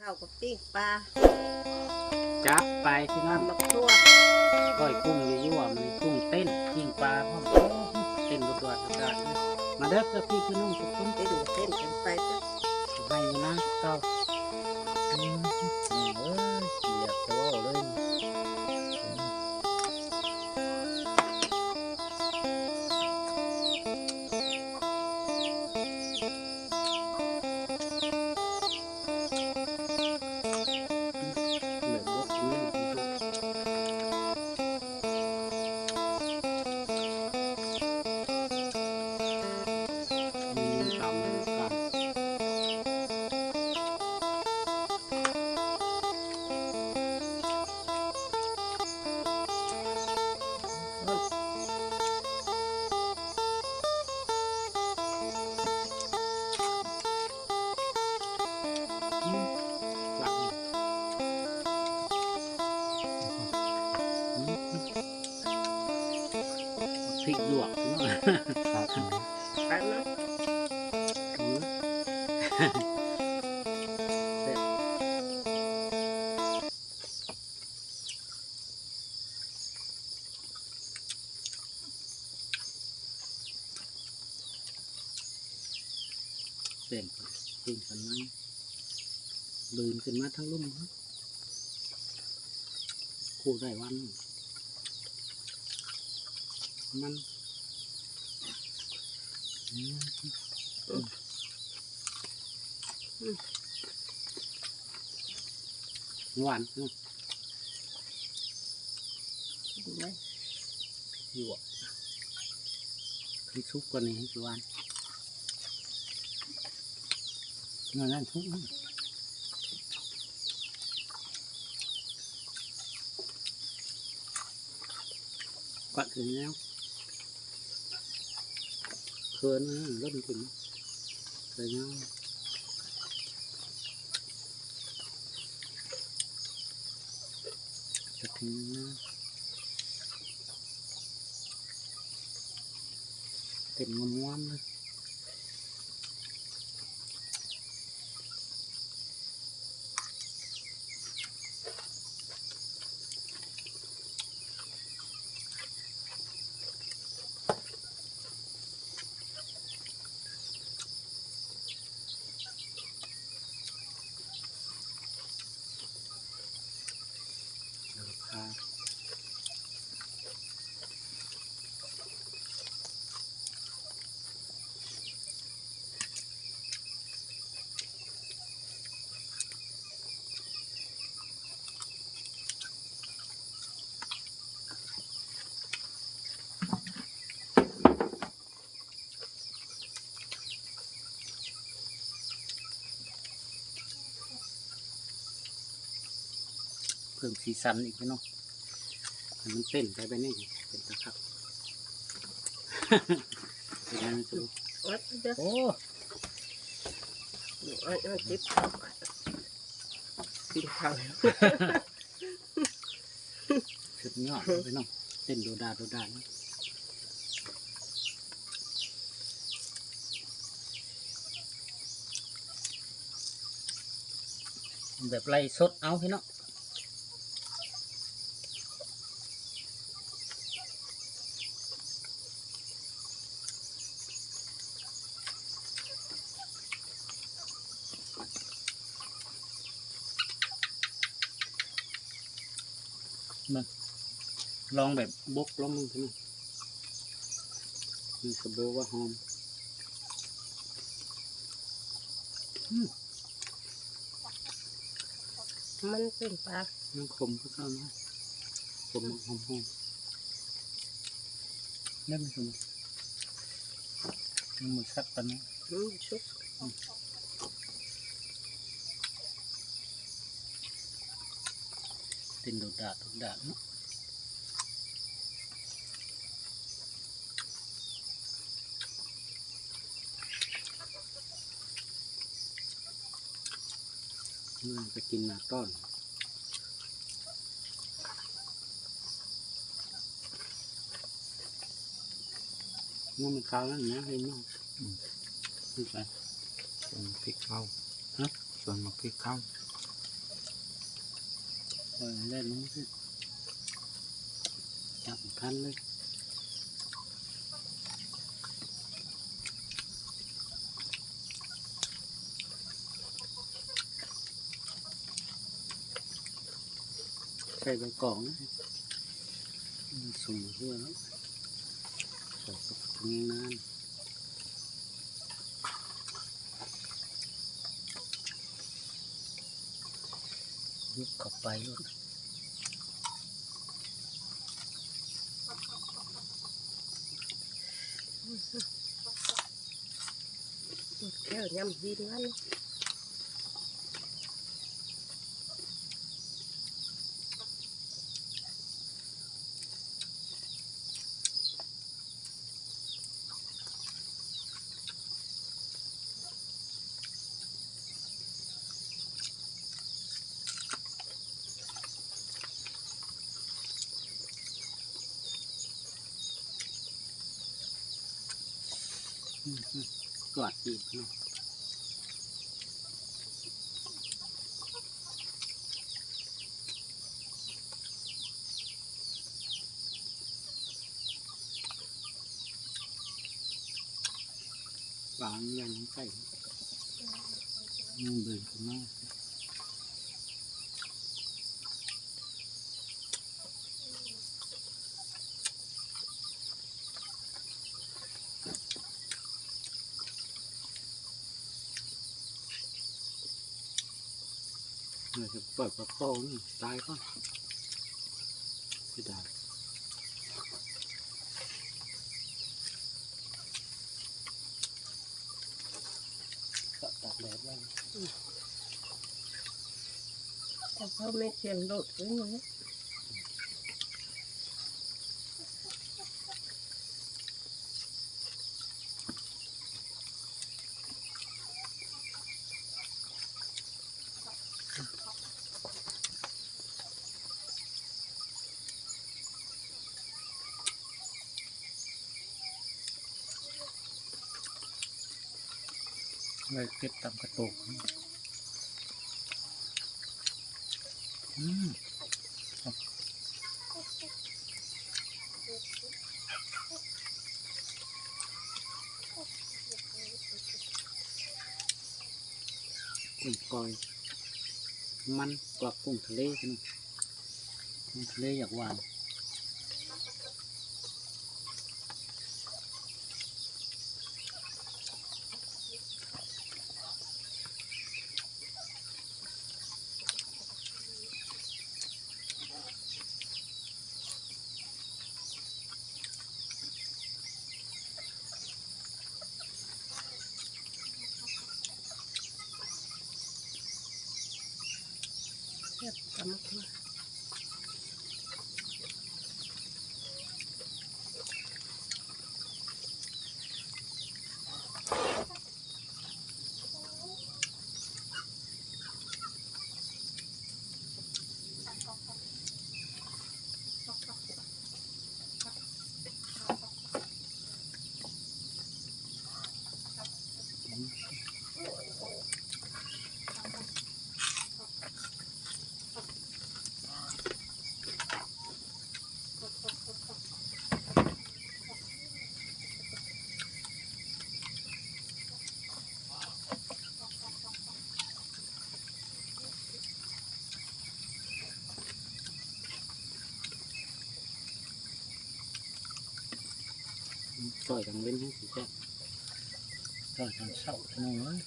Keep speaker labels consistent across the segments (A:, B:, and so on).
A: าวกับปิ้งปลา
B: จับไปพี่น้อง
A: มักทั่ว
B: ก้อยกุ้งยั่วๆมันกุ้งเต้นปิ้งปลาพร้อมเต้นรวดๆเลยมาเด้อเพื่อพี่พี่น้องทุกคน
A: เต้นกันไปจ้ะ
B: ให้นะเก้าเอ้ยเสียบตัวเลยพริกหยวก
A: ไปเนาะ
B: เต้นปิ้งกันไหมบืนขึ้นมาทั้งลุ่มครับคู่ได้วันมันหวานอยู่คือซุปกว่านี้คือหวานนั่นทุกข์กัดถึงแล้วเคินนะรถถึงเคยเนาะจะถึงนะเต็มงวมๆเลยเพิ่มสีสันอีกเนาะมันเต้นไปนี่เป็นตะครับโอ้
A: จิ๊บข้าวกินข้าว
B: สุดยอดไปเนาะเต้นโดดานะแบบไล่สดเอาพี่เนาะมาลองแบบบกลองมึงใช่ไหมมันกระโบว่าหอม
A: มันเป็นปลา
B: มันขมก็เข้านะขมหอมนี่มันขมมันหมดสักตอนนี้
A: ชุบ
B: เต้นโดดาเนาะไปกินหน้าต้นมันข้าวนั่นนะเห็นมั้งนี่ไป
C: ส่วนพริกเข้า
B: ฮะ
C: ส่วนมะพริกเข้า
B: ปล่อยเล่นน้องสิจับคันเลยใส่ใบกล่องสุ่มเพื่อแล้วใส่กับตรงนี้นานยุบเข้าไปลูก
A: แค่ยำดินนั่น
B: กอดอีกเนาะวางยังใส่มันเบื่อมากเราจะเปิดกระโปรงนี่ตายก่อนไม่ได้ก็ตากแดดไว้
A: แต่เขาไม่เสียงโดดขึ้นเลย
B: ไว้เก็บตามกระตุกกุ้งปล่อยมันกว่ากุ้งทะเลกันกุ้งทะเลอยากหวาน
A: แค่กำลัง
B: ปล่อยทางเล่นให้สิจ้ะปล่อยทางเสาทางนู้น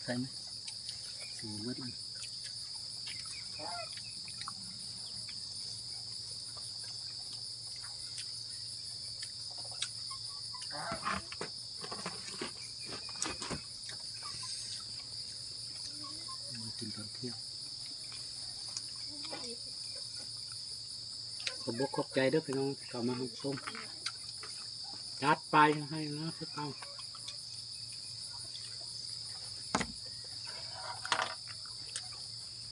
B: ใช่ไหมสูงมากเลย กินตอนเที่ยงขอบขอบใจเด้อพี่น้องเข้ามารับชมจัดไปให้นะพี่เป้า